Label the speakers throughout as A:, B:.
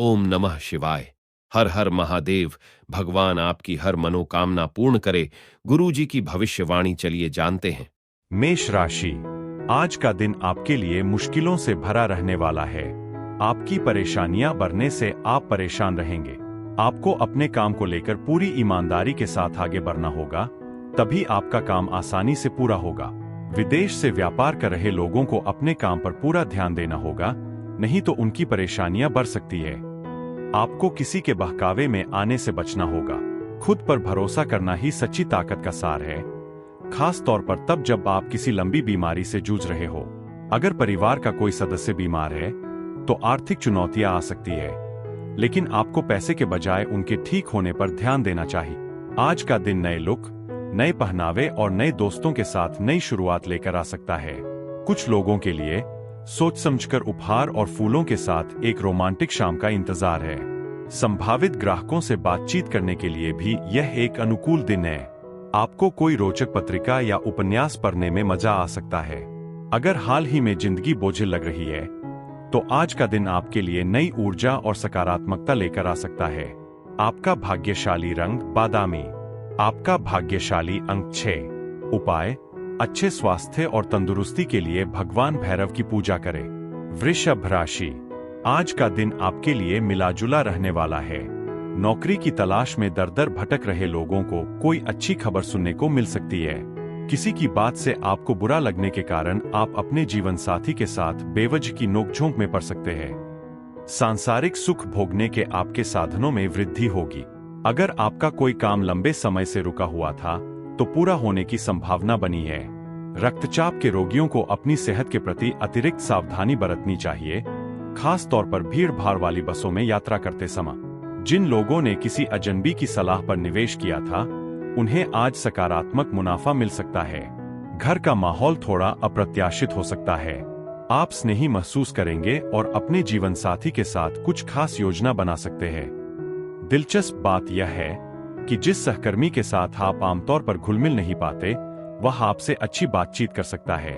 A: ओम नमः शिवाय। हर हर महादेव। भगवान आपकी हर मनोकामना पूर्ण करे। गुरु जी की भविष्यवाणी चलिए जानते हैं।
B: मेष राशि, आज का दिन आपके लिए मुश्किलों से भरा रहने वाला है। आपकी परेशानियां बढ़ने से आप परेशान रहेंगे। आपको अपने काम को लेकर पूरी ईमानदारी के साथ आगे बढ़ना होगा, तभी आपका काम आसानी से पूरा होगा। विदेश से व्यापार कर रहे लोगों को अपने काम पर पूरा ध्यान देना होगा, नहीं तो उनकी परेशानियां बढ़ सकती है। आपको किसी के बहकावे में आने से बचना होगा। खुद पर भरोसा करना ही सच्ची ताकत का सार है, खास तौर पर तब जब आप किसी लंबी बीमारी से जूझ रहे हो। अगर परिवार का कोई सदस्य बीमार है तो आर्थिक चुनौतियां आ सकती है, लेकिन आपको पैसे के बजाय उनके ठीक होने पर ध्यान देना चाहिए। आज का दिन नए लुक, नए पहनावे और नए दोस्तों के साथ नई शुरुआत लेकर आ सकता है। कुछ लोगों के लिए सोच समझकर उपहार और फूलों के साथ एक रोमांटिक शाम का इंतजार है। संभावित ग्राहकों से बातचीत करने के लिए भी यह एक अनुकूल दिन है। आपको कोई रोचक पत्रिका या उपन्यास पढ़ने में मजा आ सकता है। अगर हाल ही में जिंदगी बोझिल लग रही है तो आज का दिन आपके लिए नई ऊर्जा और सकारात्मकता लेकर आ सकता है। आपका भाग्यशाली रंग बादामी। आपका भाग्यशाली अंक 6। उपाय, अच्छे स्वास्थ्य और तंदुरुस्ती के लिए भगवान भैरव की पूजा करें। वृषभ राशि, आज का दिन आपके लिए मिलाजुला रहने वाला है। नौकरी की तलाश में दर दर भटक रहे लोगों को कोई अच्छी खबर सुनने को मिल सकती है। किसी की बात से आपको बुरा लगने के कारण आप अपने जीवन साथी के साथ बेवजह की नोकझोंक में पड़ सकते हैं। सांसारिक सुख भोगने के आपके साधनों में वृद्धि होगी। अगर आपका कोई काम लंबे समय से रुका हुआ था तो पूरा होने की संभावना बनी है। रक्तचाप के रोगियों को अपनी सेहत के प्रति अतिरिक्त सावधानी बरतनी चाहिए, खास तौर पर भीड़ भाड़ वाली बसों में यात्रा करते समय। जिन लोगों ने किसी अजनबी की सलाह पर निवेश किया था, उन्हें आज सकारात्मक मुनाफा मिल सकता है। घर का माहौल थोड़ा अप्रत्याशित हो सकता है। आप स्नेही महसूस करेंगे और अपने जीवन साथी के साथ कुछ खास योजना बना सकते हैं। दिलचस्प बात यह है कि जिस सहकर्मी के साथ आप आमतौर पर घुल मिल नहीं पाते, वह आपसे अच्छी बातचीत कर सकता है।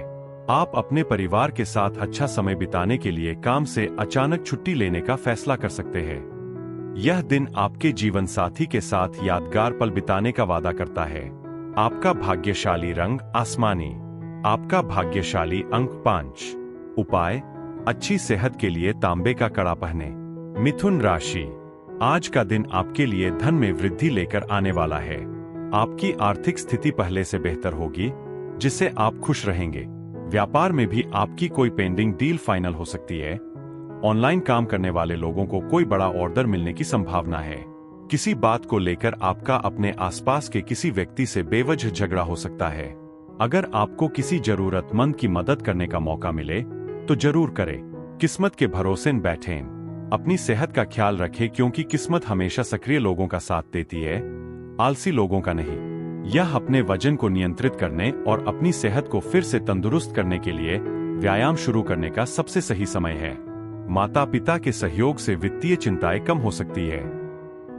B: आप अपने परिवार के साथ अच्छा समय बिताने के लिए काम से अचानक छुट्टी लेने का फैसला कर सकते हैं। यह दिन आपके जीवन साथी के साथ यादगार पल बिताने का वादा करता है। आपका भाग्यशाली रंग आसमानी। आपका भाग्यशाली अंक 5। उपाय, अच्छी सेहत के लिए तांबे का कड़ा पहने। मिथुन राशि, आज का दिन आपके लिए धन में वृद्धि लेकर आने वाला है। आपकी आर्थिक स्थिति पहले से बेहतर होगी, जिससे आप खुश रहेंगे। व्यापार में भी आपकी कोई पेंडिंग डील फाइनल हो सकती है। ऑनलाइन काम करने वाले लोगों को कोई बड़ा ऑर्डर मिलने की संभावना है। किसी बात को लेकर आपका अपने आसपास के किसी व्यक्ति से बेवजह झगड़ा हो सकता है। अगर आपको किसी जरूरतमंद की मदद करने का मौका मिले तो जरूर करें। किस्मत के भरोसे न बैठें। अपनी सेहत का ख्याल रखें, क्योंकि किस्मत हमेशा सक्रिय लोगों का साथ देती है, आलसी लोगों का नहीं। यह अपने वजन को नियंत्रित करने और अपनी सेहत को फिर से तंदुरुस्त करने के लिए व्यायाम शुरू करने का सबसे सही समय है। माता पिता के सहयोग से वित्तीय चिंताएं कम हो सकती है।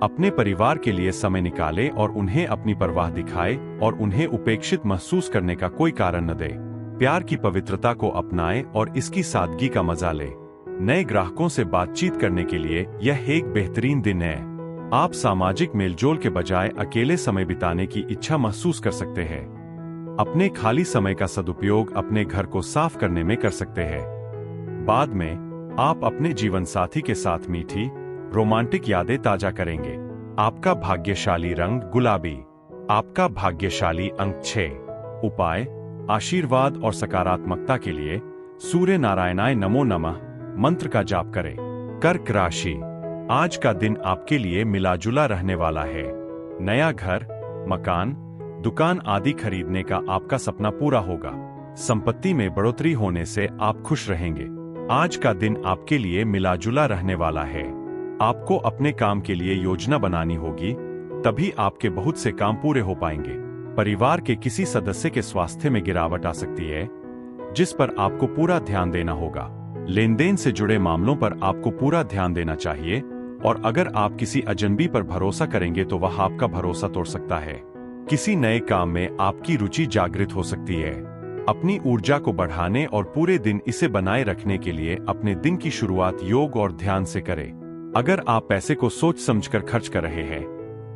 B: अपने परिवार के लिए समय निकालें और उन्हें अपनी परवाह दिखाएं और उन्हें उपेक्षित महसूस करने का कोई कारण न दें। प्यार की पवित्रता को अपनाएं और इसकी सादगी का मजा लें। नए ग्राहकों से बातचीत करने के लिए यह एक बेहतरीन दिन है। आप सामाजिक मेलजोल के बजाय अकेले समय बिताने की इच्छा महसूस कर सकते हैं। अपने खाली समय का सदुपयोग अपने घर को साफ करने में कर सकते हैं। बाद में आप अपने जीवन साथी के साथ मीठी रोमांटिक यादें ताजा करेंगे। आपका भाग्यशाली रंग गुलाबी। आपका भाग्यशाली अंक 6। उपाय, आशीर्वाद और सकारात्मकता के लिए सूर्य नारायणाय नमो नमः मंत्र का जाप करें। कर्क राशि, आज का दिन आपके लिए मिलाजुला रहने वाला है। नया घर, मकान, दुकान आदि खरीदने का आपका सपना पूरा होगा। संपत्ति में बढ़ोतरी होने से आप खुश रहेंगे। आज का दिन आपके लिए मिलाजुला रहने वाला है। आपको अपने काम के लिए योजना बनानी होगी, तभी आपके बहुत से काम पूरे हो पाएंगे। परिवार के किसी सदस्य के स्वास्थ्य में गिरावट आ सकती है, जिस पर आपको पूरा ध्यान देना होगा। लेन देन से जुड़े मामलों पर आपको पूरा ध्यान देना चाहिए, और अगर आप किसी अजनबी पर भरोसा करेंगे तो वह आपका भरोसा तोड़ सकता है। किसी नए काम में आपकी रुचि जागृत हो सकती है। अपनी ऊर्जा को बढ़ाने और पूरे दिन इसे बनाए रखने के लिए अपने दिन की शुरुआत योग और ध्यान से करें। अगर आप पैसे को सोच समझकर खर्च कर रहे हैं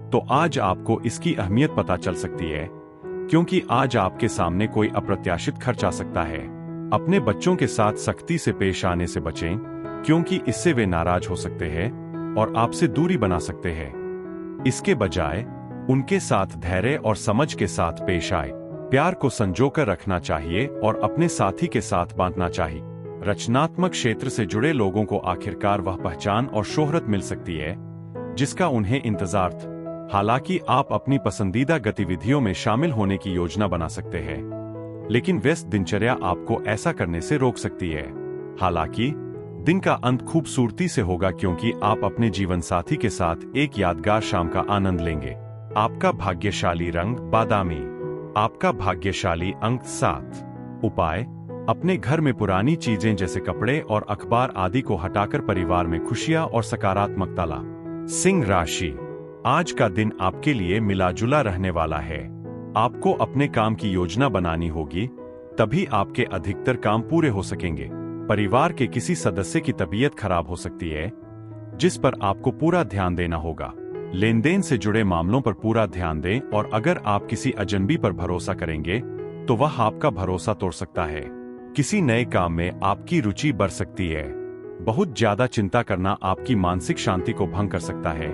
B: तो आज आपको इसकी अहमियत पता चल सकती है, क्योंकि आज आपके सामने कोई अप्रत्याशित खर्च आ सकता है। अपने बच्चों के साथ सख्ती से पेश आने से बचें, क्योंकि इससे वे नाराज हो सकते हैं और आपसे दूरी बना सकते हैं। इसके बजाय उनके साथ धैर्य और समझ के साथ पेश आए। प्यार को संजोकर रखना चाहिए और अपने साथी के साथ बांटना चाहिए। रचनात्मक क्षेत्र से जुड़े लोगों को आखिरकार वह पहचान और शोहरत मिल सकती है जिसका उन्हें इंतजार था। हालांकि आप अपनी पसंदीदा गतिविधियों में शामिल होने की योजना बना सकते हैं, लेकिन व्यस्त दिनचर्या आपको ऐसा करने से रोक सकती है। हालांकि दिन का अंत खूबसूरती से होगा, क्योंकि आप अपने जीवन साथी के साथ एक यादगार शाम का आनंद लेंगे। आपका भाग्यशाली रंग बादामी। आपका भाग्यशाली अंक 7। उपाय: अपने घर में पुरानी चीजें जैसे कपड़े और अखबार आदि को हटाकर परिवार में खुशियां और सकारात्मकता ला। सिंह राशि। आज का दिन आपके लिए मिला जुला रहने वाला है। आपको अपने काम की योजना बनानी होगी, तभी आपके अधिकतर काम पूरे हो सकेंगे। परिवार के किसी सदस्य की तबीयत खराब हो सकती है, जिस पर आपको पूरा ध्यान देना होगा। लेन देन से जुड़े मामलों पर पूरा ध्यान दें, और अगर आप किसी अजनबी पर भरोसा करेंगे तो वह आपका भरोसा तोड़ सकता है। किसी नए काम में आपकी रुचि बढ़ सकती है। बहुत ज्यादा चिंता करना आपकी मानसिक शांति को भंग कर सकता है,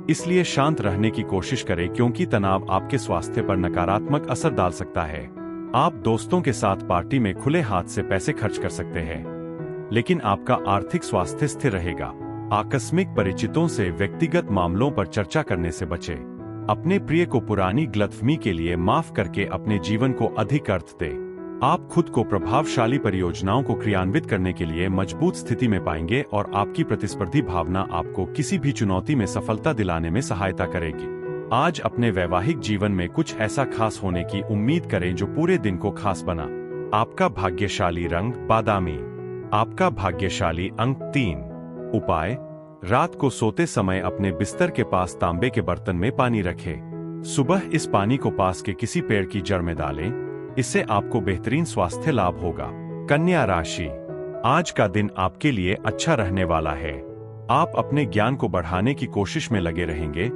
B: इसलिए शांत रहने की कोशिश करें, क्योंकि तनाव आपके स्वास्थ्य पर नकारात्मक असर डाल सकता है। आप दोस्तों के साथ पार्टी में खुले हाथ से पैसे खर्च कर सकते हैं, लेकिन आपका आर्थिक स्वास्थ्य स्थिर रहेगा। आकस्मिक परिचितों से व्यक्तिगत मामलों पर चर्चा करने से बचें। अपने प्रिय को पुरानी गलतफहमी के लिए माफ करके अपने जीवन को अधिक अर्थ दें। आप खुद को प्रभावशाली परियोजनाओं को क्रियान्वित करने के लिए मजबूत स्थिति में पाएंगे, और आपकी प्रतिस्पर्धी भावना आपको किसी भी चुनौती में सफलता दिलाने में सहायता करेगी। आज अपने वैवाहिक जीवन में कुछ ऐसा खास होने की उम्मीद करें जो पूरे दिन को खास बना। आपका भाग्यशाली रंग बादामी। आपका भाग्यशाली अंक 3। उपाय: रात को सोते समय अपने बिस्तर के पास तांबे के बर्तन में पानी रखें। सुबह इस पानी को पास के किसी पेड़ की जड़ में डालें, इससे आपको बेहतरीन स्वास्थ्य लाभ होगा। कन्या राशि। आज का दिन आपके लिए अच्छा रहने वाला है। आप अपने ज्ञान को बढ़ाने की कोशिश में लगे रहेंगे,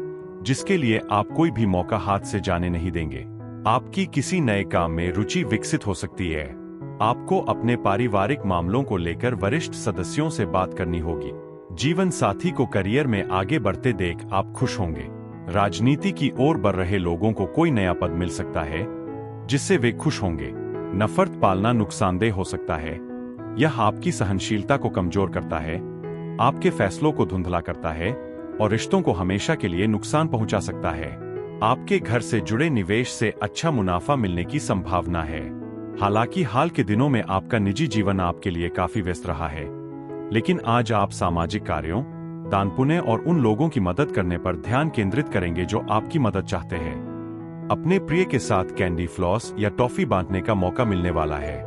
B: जिसके लिए आप कोई भी मौका हाथ से जाने नहीं देंगे। आपकी किसी नए काम में रुचि विकसित हो सकती है। आपको अपने पारिवारिक मामलों को लेकर वरिष्ठ सदस्यों से बात करनी होगी। जीवन साथी को करियर में आगे बढ़ते देख आप खुश होंगे। राजनीति की ओर बढ़ रहे लोगों को कोई नया पद मिल सकता है, जिससे वे खुश होंगे। नफरत पालना नुकसानदेह हो सकता है। यह आपकी सहनशीलता को कमजोर करता है, आपके फैसलों को धुंधला करता है और रिश्तों को हमेशा के लिए नुकसान पहुंचा सकता है। आपके घर से जुड़े निवेश से अच्छा मुनाफा मिलने की संभावना है। हालांकि हाल के दिनों में आपका निजी जीवन आपके लिए काफी व्यस्त रहा है, लेकिन आज आप सामाजिक कार्यों, दान पुण्य और उन लोगों की मदद करने पर ध्यान केंद्रित करेंगे जो आपकी मदद चाहते हैं। अपने प्रिय के साथ कैंडी फ्लॉस या टॉफी बांटने का मौका मिलने वाला है।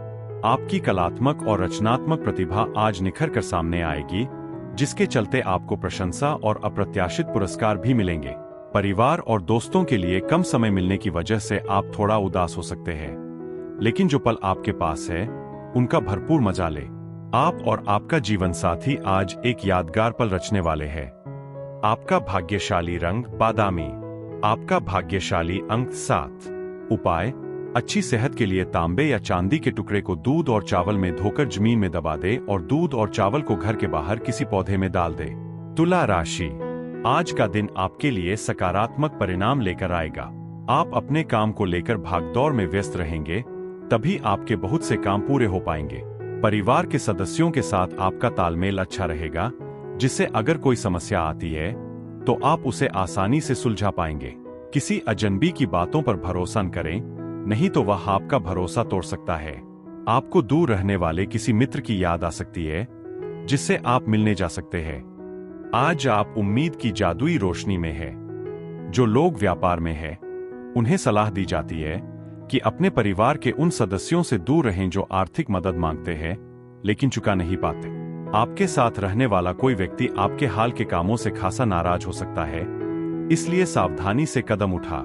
B: आपकी कलात्मक और रचनात्मक प्रतिभा आज निखर कर सामने आएगी, जिसके चलते आपको प्रशंसा और अप्रत्याशित पुरस्कार भी मिलेंगे। परिवार और दोस्तों के लिए कम समय मिलने की वजह से आप थोड़ा उदास हो सकते हैं, लेकिन जो पल आपके पास है उनका भरपूर मजा ले। आप और आपका जीवन साथी आज एक यादगार पल रचने वाले हैं। आपका भाग्यशाली रंग बादामी। आपका भाग्यशाली अंक 7। उपाय: अच्छी सेहत के लिए तांबे या चांदी के टुकड़े को दूध और चावल में धोकर जमीन में दबा दे और दूध और चावल को घर के बाहर किसी पौधे में डाल दे। तुला राशि। आज का दिन आपके लिए सकारात्मक परिणाम लेकर आएगा। आप अपने काम को लेकर भागदौड़ में व्यस्त रहेंगे, तभी आपके बहुत से काम पूरे हो पाएंगे। परिवार के सदस्यों के साथ आपका तालमेल अच्छा रहेगा, जिससे अगर कोई समस्या आती है तो आप उसे आसानी से सुलझा पाएंगे। किसी अजनबी की बातों पर भरोसा न करें, नहीं तो वह आपका भरोसा तोड़ सकता है। आपको दूर रहने वाले किसी मित्र की याद आ सकती है, जिससे आप मिलने जा सकते हैं। आज आप उम्मीद की जादुई रोशनी में है। जो लोग व्यापार में हैं, उन्हें सलाह दी जाती है कि अपने परिवार के उन सदस्यों से दूर रहें जो आर्थिक मदद मांगते हैं लेकिन चुका नहीं पाते। आपके साथ रहने वाला कोई व्यक्ति आपके हाल के कामों से खासा नाराज हो सकता है, इसलिए सावधानी से कदम उठा।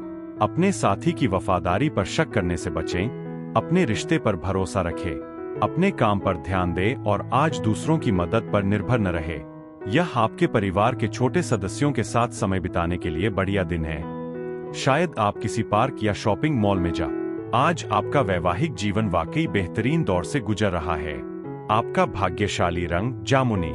B: अपने साथी की वफादारी पर शक करने से बचें। अपने रिश्ते पर भरोसा रखें। अपने काम पर ध्यान दें और आज दूसरों की मदद पर निर्भर न रहे। यह आपके परिवार के छोटे सदस्यों के साथ समय बिताने के लिए बढ़िया दिन है। शायद आप किसी पार्क या शॉपिंग मॉल में जा। आज आपका वैवाहिक जीवन वाकई बेहतरीन दौर से गुजर रहा है। आपका भाग्यशाली रंग जामुनी।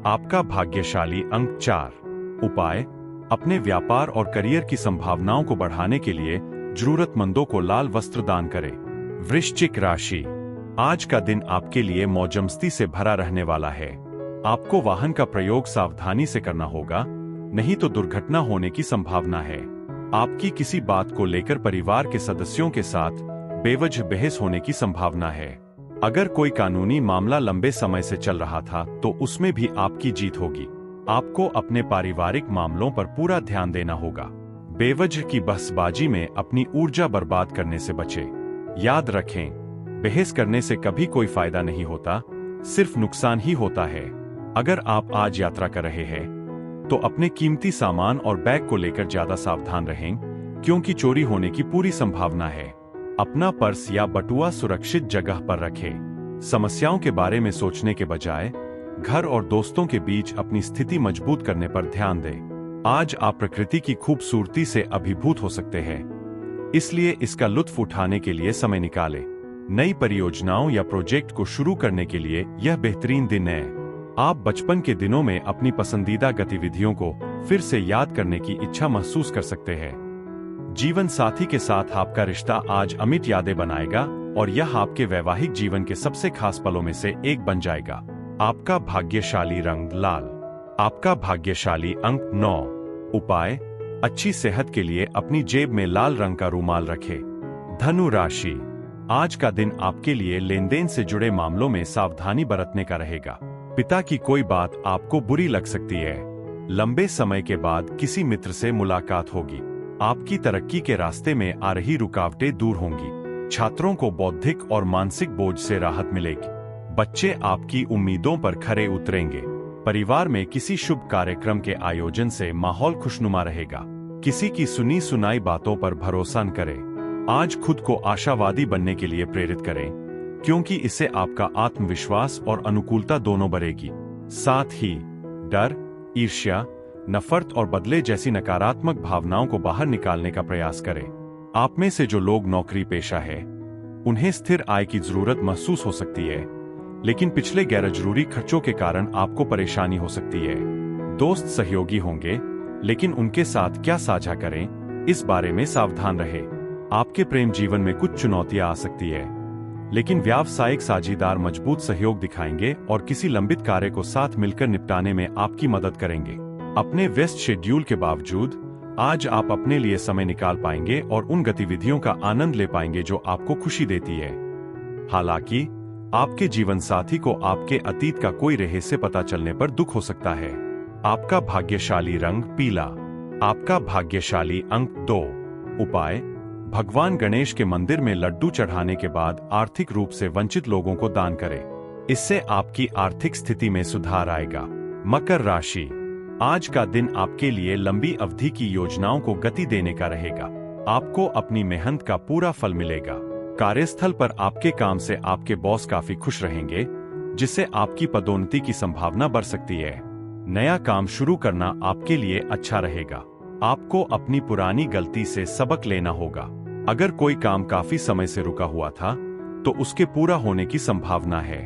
B: आपका भाग्यशाली अंक 4। उपाय: अपने व्यापार और करियर की संभावनाओं को बढ़ाने के लिए जरूरतमंदों को लाल वस्त्र दान करें। वृश्चिक राशि, आज का दिन आपके लिए मौजमस्ती से भरा रहने वाला है। आपको वाहन का प्रयोग सावधानी से करना होगा, नहीं तो दुर्घटना होने की संभावना है। आपकी किसी बात को लेकर परिवार के सदस्यों के साथ बेवजह बहस होने की संभावना है। अगर कोई कानूनी मामला लंबे समय से चल रहा था तो उसमें भी आपकी जीत होगी। आपको अपने पारिवारिक मामलों पर पूरा ध्यान देना होगा। बेवजह की बहसबाजी में अपनी ऊर्जा बर्बाद करने से बचें। याद रखें, बहस करने से कभी कोई फायदा नहीं होता, सिर्फ नुकसान ही होता है। अगर आप आज यात्रा कर रहे हैं तो अपने कीमती सामान और बैग को लेकर ज्यादा सावधान रहें, क्योंकि चोरी होने की पूरी संभावना है। अपना पर्स या बटुआ सुरक्षित जगह पर रखें। समस्याओं के बारे में सोचने के बजाय घर और दोस्तों के बीच अपनी स्थिति मजबूत करने पर ध्यान दें। आज आप प्रकृति की खूबसूरती से अभिभूत हो सकते हैं, इसलिए इसका लुत्फ उठाने के लिए समय निकालें। नई परियोजनाओं या प्रोजेक्ट को शुरू करने के लिए यह बेहतरीन दिन है। आप बचपन के दिनों में अपनी पसंदीदा गतिविधियों को फिर से याद करने की इच्छा महसूस कर सकते हैं। जीवन साथी के साथ आपका रिश्ता आज अमिट यादें बनाएगा और यह आपके वैवाहिक जीवन के सबसे खास पलों में से एक बन जाएगा। आपका भाग्यशाली रंग लाल। आपका भाग्यशाली अंक 9। उपाय: अच्छी सेहत के लिए अपनी जेब में लाल रंग का रूमाल रखें। धनु राशि, आज का दिन आपके लिए लेनदेन से जुड़े मामलों में सावधानी बरतने का रहेगा। पिता की कोई बात आपको बुरी लग सकती है। लंबे समय के बाद किसी मित्र से मुलाकात होगी। आपकी तरक्की के रास्ते में आ रही रुकावटें दूर होंगी। छात्रों को बौद्धिक और मानसिक बोझ से राहत मिलेगी। बच्चे आपकी उम्मीदों पर खरे उतरेंगे। परिवार में किसी शुभ कार्यक्रम के आयोजन से माहौल खुशनुमा रहेगा। किसी की सुनी सुनाई बातों पर भरोसा न करें। आज खुद को आशावादी बनने के लिए प्रेरित करें, क्योंकि इससे आपका आत्मविश्वास और अनुकूलता दोनों बढ़ेगी। साथ ही डर, ईर्ष्या, नफरत और बदले जैसी नकारात्मक भावनाओं को बाहर निकालने का प्रयास करें। आप में से जो लोग नौकरी पेशा है, उन्हें स्थिर आय की जरूरत महसूस हो सकती है, लेकिन पिछले गैर जरूरी खर्चों के कारण आपको परेशानी हो सकती है। दोस्त सहयोगी होंगे, लेकिन उनके साथ क्या साझा करें, इस बारे में सावधान रहें। आपके प्रेम जीवन में कुछ चुनौतियां आ सकती है, लेकिन व्यावसायिक साझीदार मजबूत सहयोग दिखाएंगे और किसी लंबित कार्य को साथ मिलकर निपटाने में आपकी मदद करेंगे। अपने व्यस्त शेड्यूल के बावजूद आज आप अपने लिए समय निकाल पाएंगे और उन गतिविधियों का आनंद ले पाएंगे जो आपको खुशी देती है। हालांकि आपके जीवन साथी को आपके अतीत का कोई रहस्य पता चलने पर दुख हो सकता है। आपका भाग्यशाली रंग पीला। आपका भाग्यशाली अंक 2। उपाय: भगवान गणेश के मंदिर में लड्डू चढ़ाने के बाद आर्थिक रूप से वंचित लोगों को दान करें। इससे आपकी आर्थिक स्थिति में सुधार आएगा। मकर राशि, आज का दिन आपके लिए लंबी अवधि की योजनाओं को गति देने का रहेगा। आपको अपनी मेहनत का पूरा फल मिलेगा। कार्यस्थल पर आपके काम से आपके बॉस काफी खुश रहेंगे, जिससे आपकी पदोन्नति की संभावना बढ़ सकती है। नया काम शुरू करना आपके लिए अच्छा रहेगा। आपको अपनी पुरानी गलती से सबक लेना होगा। अगर कोई काम काफी समय से रुका हुआ था, तो उसके पूरा होने की संभावना है।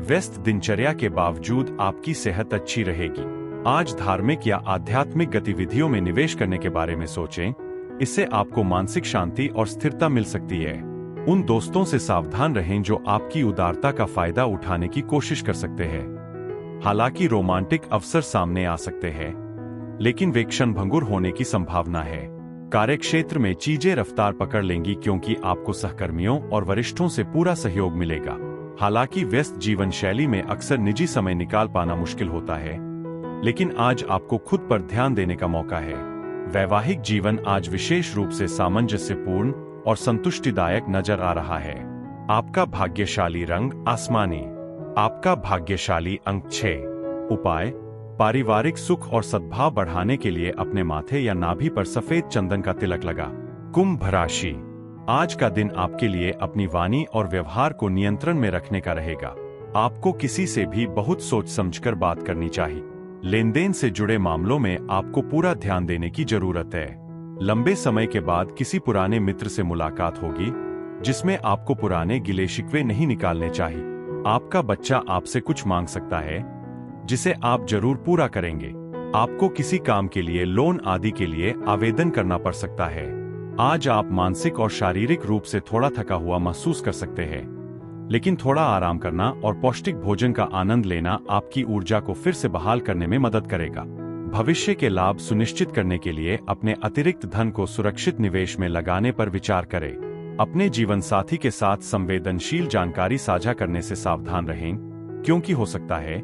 B: व्यस्त दिनचर्या के बावजूद आपकी सेहत अच्छी रहेगी। आज धार्मिक या आध्यात्मिक गतिविधियों में निवेश करने के बारे में सोचें, इससे आपको मानसिक शांति और स्थिरता मिल सकती है। उन दोस्तों से सावधान रहें जो आपकी उदारता का फायदा उठाने की कोशिश कर सकते हैं। हालांकि रोमांटिक अवसर सामने आ सकते हैं, लेकिन वे क्षणभंगुर होने की संभावना है। कार्यक्षेत्र में चीजें रफ्तार पकड़ लेंगी, क्योंकि आपको सहकर्मियों और वरिष्ठों से पूरा सहयोग मिलेगा। हालांकि व्यस्त जीवन शैली में अक्सर निजी समय निकाल पाना मुश्किल होता है, लेकिन आज आपको खुद पर ध्यान देने का मौका है। वैवाहिक जीवन आज विशेष रूप से सामंजस्यपूर्ण और संतुष्टिदायक नजर आ रहा है। आपका भाग्यशाली रंग आसमानी। आपका भाग्यशाली अंक 6। उपाय: पारिवारिक सुख और सद्भाव बढ़ाने के लिए अपने माथे या नाभि पर सफेद चंदन का तिलक लगा। कुंभ राशि, आज का दिन आपके लिए अपनी वाणी और व्यवहार को नियंत्रण में रखने का रहेगा। आपको किसी से भी बहुत सोच समझकर बात करनी चाहिए। लेन देन से जुड़े मामलों में आपको पूरा ध्यान देने की जरूरत है। लंबे समय के बाद किसी पुराने मित्र से मुलाकात होगी, जिसमें आपको पुराने गिले शिकवे नहीं निकालने चाहिए। आपका बच्चा आपसे कुछ मांग सकता है, जिसे आप जरूर पूरा करेंगे। आपको किसी काम के लिए, लोन आदि के लिए आवेदन करना पड़ सकता है। आज आप मानसिक और शारीरिक रूप से थोड़ा थका हुआ महसूस कर सकते हैं, लेकिन थोड़ा आराम करना और पौष्टिक भोजन का आनंद लेना आपकी ऊर्जा को फिर से बहाल करने में मदद करेगा। भविष्य के लाभ सुनिश्चित करने के लिए अपने अतिरिक्त धन को सुरक्षित निवेश में लगाने पर विचार करें। अपने जीवन साथी के साथ संवेदनशील जानकारी साझा करने से सावधान रहें, क्योंकि हो सकता है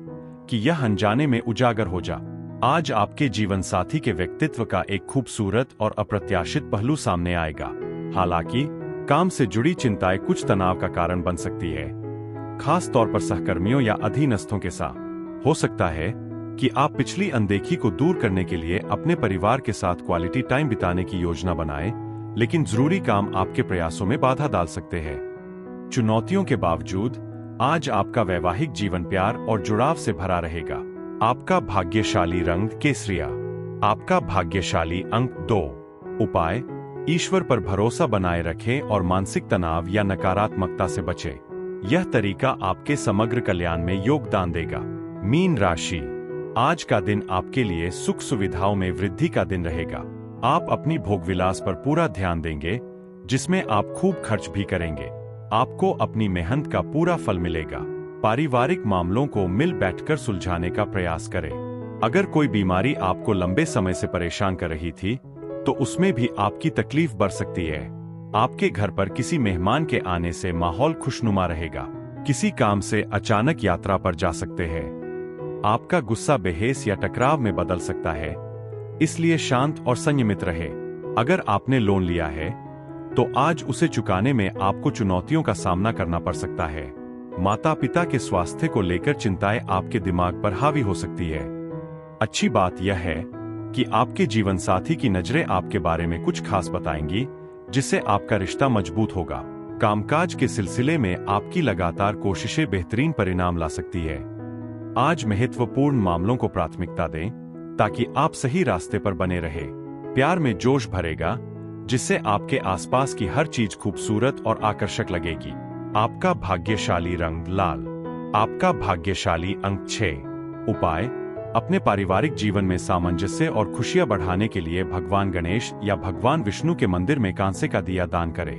B: कि यह अनजाने में उजागर हो जाए। आज आपके जीवन साथी के व्यक्तित्व का एक खूबसूरत और अप्रत्याशित पहलू सामने आएगा। हालांकि काम से जुड़ी चिंताएं कुछ तनाव का कारण बन सकती है, खास तौर पर सहकर्मियों या अधीनस्थों के साथ। हो सकता है कि आप पिछली अनदेखी को दूर करने के लिए अपने परिवार के साथ क्वालिटी टाइम बिताने की योजना बनाएं, लेकिन जरूरी काम आपके प्रयासों में बाधा डाल सकते हैं। चुनौतियों के बावजूद आज आपका वैवाहिक जीवन प्यार और जुड़ाव से भरा रहेगा। आपका भाग्यशाली रंग केसरिया। आपका भाग्यशाली अंक 2। उपाय: ईश्वर पर भरोसा बनाए रखें और मानसिक तनाव या नकारात्मकता से बचें। यह तरीका आपके समग्र कल्याण में योगदान देगा। मीन राशि। आज का दिन आपके लिए सुख सुविधाओं में वृद्धि का दिन रहेगा। आप अपनी भोगविलास पर पूरा ध्यान देंगे, जिसमें आप खूब खर्च भी करेंगे। आपको अपनी मेहनत का पूरा फल मिलेगा। पारिवारिक मामलों को मिल बैठकर सुलझाने का प्रयास करें। अगर कोई बीमारी आपको लंबे समय से परेशान कर रही थी, तो उसमें भी आपकी तकलीफ बढ़ सकती है। आपके घर पर किसी मेहमान के आने से माहौल खुशनुमा रहेगा। किसी काम से अचानक यात्रा पर जा सकते हैं। आपका गुस्सा बहस या टकराव में बदल सकता है, इसलिए शांत और संयमित रहे। अगर आपने लोन लिया है, तो आज उसे चुकाने में आपको चुनौतियों का सामना करना पड़ सकता है। माता पिता के स्वास्थ्य को लेकर चिंताएं आपके दिमाग पर हावी हो सकती है। अच्छी बात यह है कि आपके जीवन साथी की नजरें आपके बारे में कुछ खास बताएंगी, जिससे आपका रिश्ता मजबूत होगा। कामकाज के सिलसिले में आपकी लगातार कोशिशें बेहतरीन परिणाम ला सकती है। आज महत्वपूर्ण मामलों को प्राथमिकता दें, ताकि आप सही रास्ते पर बने रहे। प्यार में जोश भरेगा, जिससे आपके आसपास की हर चीज खूबसूरत और आकर्षक लगेगी। आपका भाग्यशाली रंग लाल। आपका भाग्यशाली अंक 6। उपाय: अपने पारिवारिक जीवन में सामंजस्य और खुशियां बढ़ाने के लिए भगवान गणेश या भगवान विष्णु के मंदिर में कांसे का दिया दान करें।